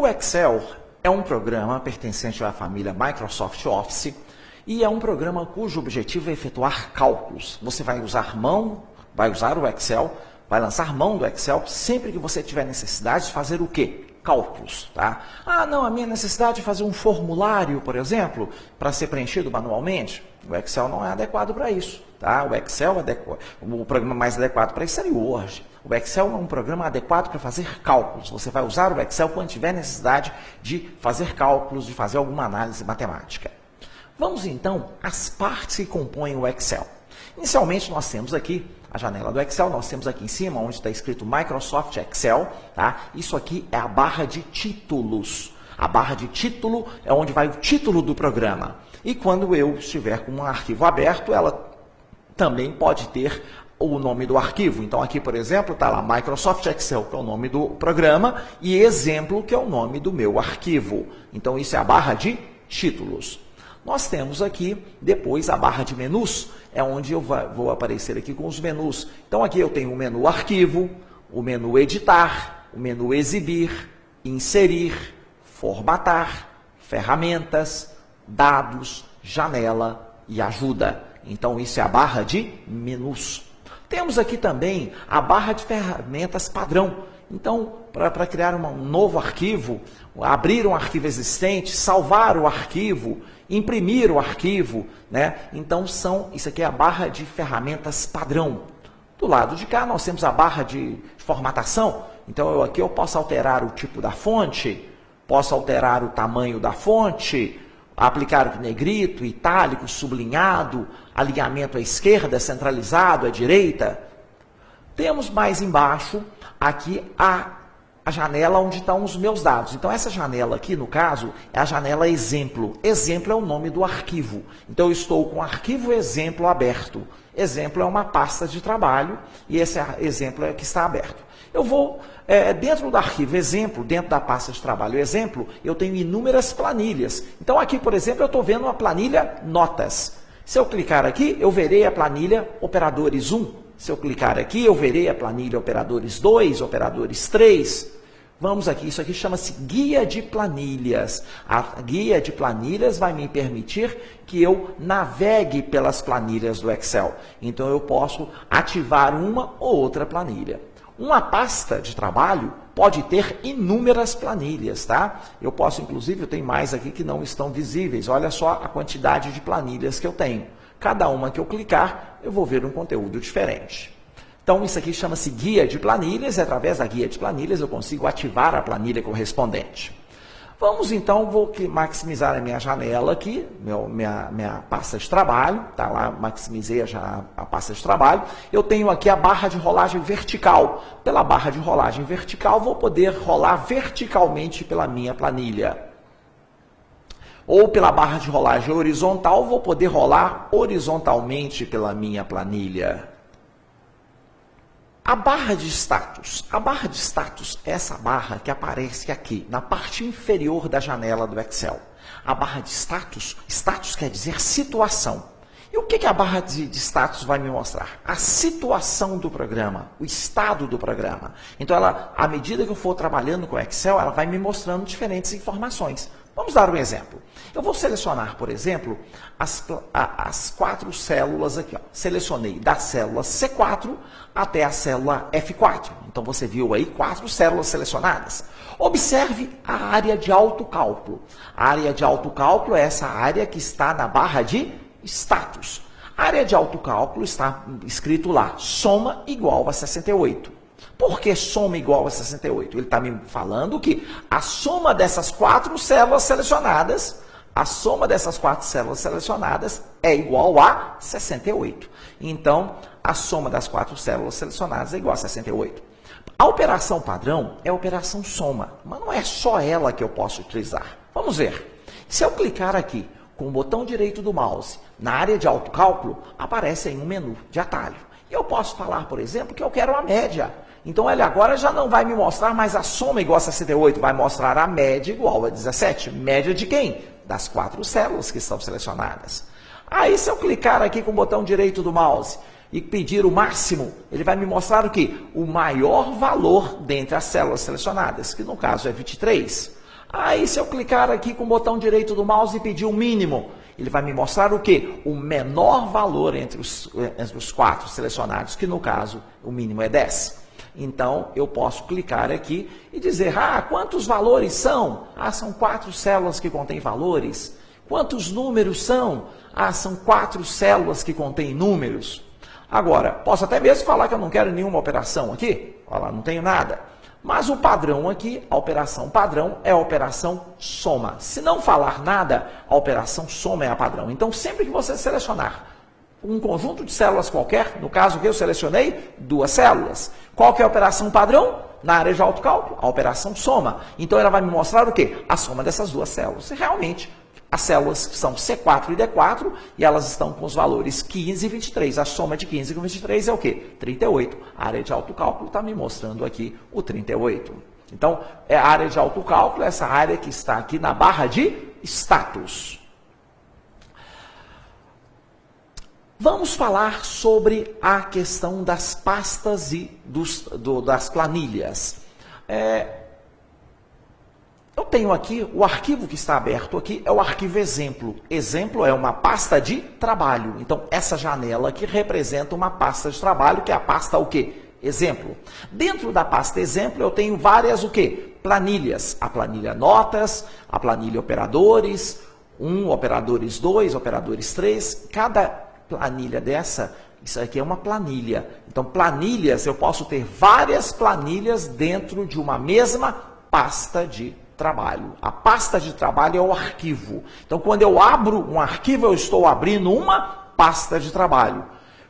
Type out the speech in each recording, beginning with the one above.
O Excel é um programa pertencente à família Microsoft Office e é um programa cujo objetivo é efetuar cálculos. Você vai usar o Excel, vai lançar mão do Excel sempre que você tiver necessidade de fazer o quê? Cálculos, tá? Ah, não, a minha necessidade de fazer um formulário, por exemplo, para ser preenchido manualmente, o Excel não é adequado para isso, tá? O Excel o programa mais adequado para isso seria o Word. O Excel é um programa adequado para fazer cálculos. Você vai usar o Excel quando tiver necessidade de fazer cálculos, de fazer alguma análise matemática. Vamos então às partes que compõem o Excel. Inicialmente nós temos aqui a janela do Excel, nós temos aqui em cima onde está escrito Microsoft Excel, tá? Isso aqui é a barra de títulos. A barra de título é onde vai o título do programa. E quando eu estiver com um arquivo aberto, ela também pode ter o nome do arquivo. Então aqui, por exemplo, está lá Microsoft Excel, que é o nome do programa, e exemplo, que é o nome do meu arquivo. Então isso é a barra de títulos. Nós temos aqui, depois, a barra de menus, é onde eu vou aparecer aqui com os menus. Então aqui eu tenho o menu arquivo, o menu editar, o menu exibir, inserir, formatar, ferramentas, dados, janela e ajuda. Então isso é a barra de menus. Temos aqui também a barra de ferramentas padrão. Então, para criar um novo arquivo, abrir um arquivo existente, salvar o arquivo, imprimir o arquivo, né? Então, isso aqui é a barra de ferramentas padrão. Do lado de cá, nós temos a barra de formatação. Então, aqui eu posso alterar o tipo da fonte, posso alterar o tamanho da fonte, aplicar o negrito, itálico, sublinhado, alinhamento à esquerda, centralizado à direita. Temos mais embaixo aqui a janela onde estão os meus dados. Então, essa janela aqui, no caso, é a janela exemplo. Exemplo é o nome do arquivo. Então, eu estou com o arquivo exemplo aberto. Exemplo é uma pasta de trabalho e esse exemplo é que está aberto. Eu vou, dentro do arquivo exemplo, dentro da pasta de trabalho exemplo, eu tenho inúmeras planilhas. Então, aqui, por exemplo, eu estou vendo uma planilha notas. Se eu clicar aqui, eu verei a planilha operadores 1. Se eu clicar aqui, eu verei a planilha operadores 2, operadores 3. Vamos aqui, isso aqui chama-se guia de planilhas. A guia de planilhas vai me permitir que eu navegue pelas planilhas do Excel. Então, eu posso ativar uma ou outra planilha. Uma pasta de trabalho pode ter inúmeras planilhas, tá? Eu posso, inclusive, eu tenho mais aqui que não estão visíveis. Olha só a quantidade de planilhas que eu tenho. Cada uma que eu clicar, eu vou ver um conteúdo diferente. Então, isso aqui chama-se guia de planilhas, e através da guia de planilhas eu consigo ativar a planilha correspondente. Vamos então, vou maximizar a minha janela aqui, minha pasta de trabalho, tá lá, maximizei a pasta de trabalho. Eu tenho aqui a barra de rolagem vertical. Pela barra de rolagem vertical, vou poder rolar verticalmente pela minha planilha. Ou pela barra de rolagem horizontal, vou poder rolar horizontalmente pela minha planilha. A barra de status. A barra de status é essa barra que aparece aqui, na parte inferior da janela do Excel. A barra de status quer dizer situação. E o que a barra de status vai me mostrar? A situação do programa, o estado do programa. Então, à medida que eu for trabalhando com o Excel, ela vai me mostrando diferentes informações. Vamos dar um exemplo. Eu vou selecionar, por exemplo, as 4 células aqui. Ó. Selecionei da célula C4 até a célula F4. Então, você viu aí 4 células selecionadas. Observe a área de autocálculo. A área de autocálculo é essa área que está na barra de status. A área de autocálculo está escrito lá, soma igual a 68. Por que soma igual a 68? Ele está me falando que a soma dessas 4 células selecionadas, é igual a 68. Então, a soma das 4 células selecionadas é igual a 68. A operação padrão é a operação soma, mas não é só ela que eu posso utilizar. Vamos ver. Se eu clicar aqui com o botão direito do mouse na área de autocálculo, aparece aí um menu de atalho. E eu posso falar, por exemplo, que eu quero a média. Então, ele agora já não vai me mostrar mais a soma igual a 68, vai mostrar a média igual a 17. Média de quem? Das 4 células que estão selecionadas. Aí, se eu clicar aqui com o botão direito do mouse e pedir o máximo, ele vai me mostrar o quê? O maior valor dentre as células selecionadas, que no caso é 23. Aí se eu clicar aqui com o botão direito do mouse e pedir o mínimo, ele vai me mostrar o quê? O menor valor entre os 4 selecionados, que no caso o mínimo é 10. Então eu posso clicar aqui e dizer, quantos valores são? São 4 células que contêm valores. Quantos números são? São 4 células que contêm números. Agora, posso até mesmo falar que eu não quero nenhuma operação aqui. Olha lá, não tenho nada. Mas o padrão aqui, a operação padrão, é a operação soma. Se não falar nada, a operação soma é a padrão. Então, sempre que você selecionar um conjunto de células qualquer, no caso que eu selecionei, 2 células. Qual que é a operação padrão? Na área de autocálculo, a operação soma. Então, ela vai me mostrar o quê? A soma dessas 2 células. E realmente, as células são C4 e D4 e elas estão com os valores 15 e 23. A soma de 15 com 23 é o quê? 38. A área de autocálculo está me mostrando aqui o 38. Então, a área de autocálculo, essa área que está aqui na barra de status. Vamos falar sobre a questão das pastas e das planilhas. Eu tenho aqui, o arquivo que está aberto aqui é o arquivo exemplo. Exemplo é uma pasta de trabalho. Então, essa janela aqui representa uma pasta de trabalho, que é a pasta o quê? Exemplo. Dentro da pasta exemplo, eu tenho várias o quê? Planilhas. A planilha notas, a planilha operadores, operadores 2, operadores 3. Cada planilha dessa, isso aqui é uma planilha. Então, planilhas, eu posso ter várias planilhas dentro de uma mesma pasta de trabalho. A pasta de trabalho é o arquivo. Então, quando eu abro um arquivo, eu estou abrindo uma pasta de trabalho.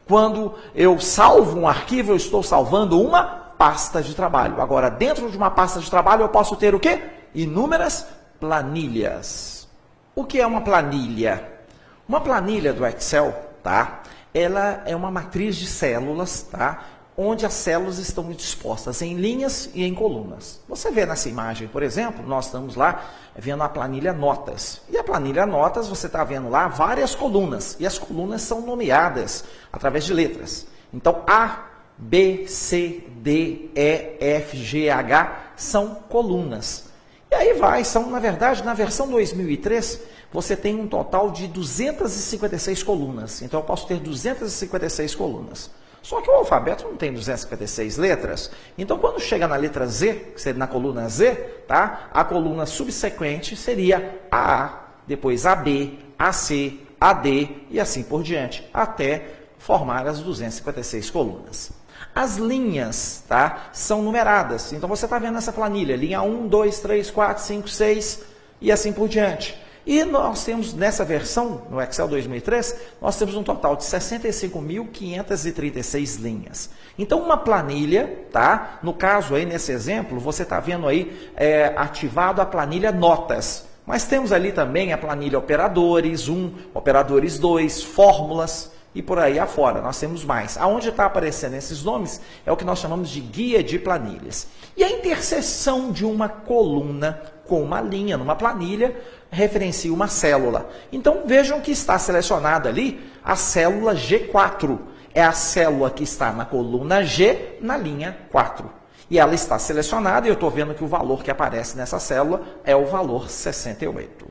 Quando eu salvo um arquivo, eu estou salvando uma pasta de trabalho. Agora, dentro de uma pasta de trabalho, eu posso ter o quê? Inúmeras planilhas. O que é uma planilha? Uma planilha do Excel, tá? Ela é uma matriz de células, tá? Onde as células estão dispostas em linhas e em colunas. Você vê nessa imagem, por exemplo, nós estamos lá vendo a planilha notas. E a planilha notas, você está vendo lá várias colunas. E as colunas são nomeadas através de letras. Então, A, B, C, D, E, F, G, H são colunas. E aí na verdade, na versão 2003, você tem um total de 256 colunas. Então, eu posso ter 256 colunas. Só que o alfabeto não tem 256 letras. Então, quando chega na letra Z, que seria na coluna Z, tá? A coluna subsequente seria a depois AB, AC, AD e assim por diante, até formar as 256 colunas. As linhas, tá? São numeradas. Então, você está vendo essa planilha, linha 1, 2, 3, 4, 5, 6 e assim por diante. E nós temos, nessa versão, no Excel 2003, nós temos um total de 65.536 linhas. Então, uma planilha, tá? No caso aí, nesse exemplo, você está vendo aí ativado a planilha notas. Mas temos ali também a planilha operadores 1, operadores 2, fórmulas e por aí afora. Nós temos mais. Aonde está aparecendo esses nomes é o que nós chamamos de guia de planilhas. E a interseção de uma coluna com uma linha numa planilha referencia uma célula. Então, vejam que está selecionada ali a célula G4. É a célula que está na coluna G, na linha 4. E ela está selecionada e eu estou vendo que o valor que aparece nessa célula é o valor 68.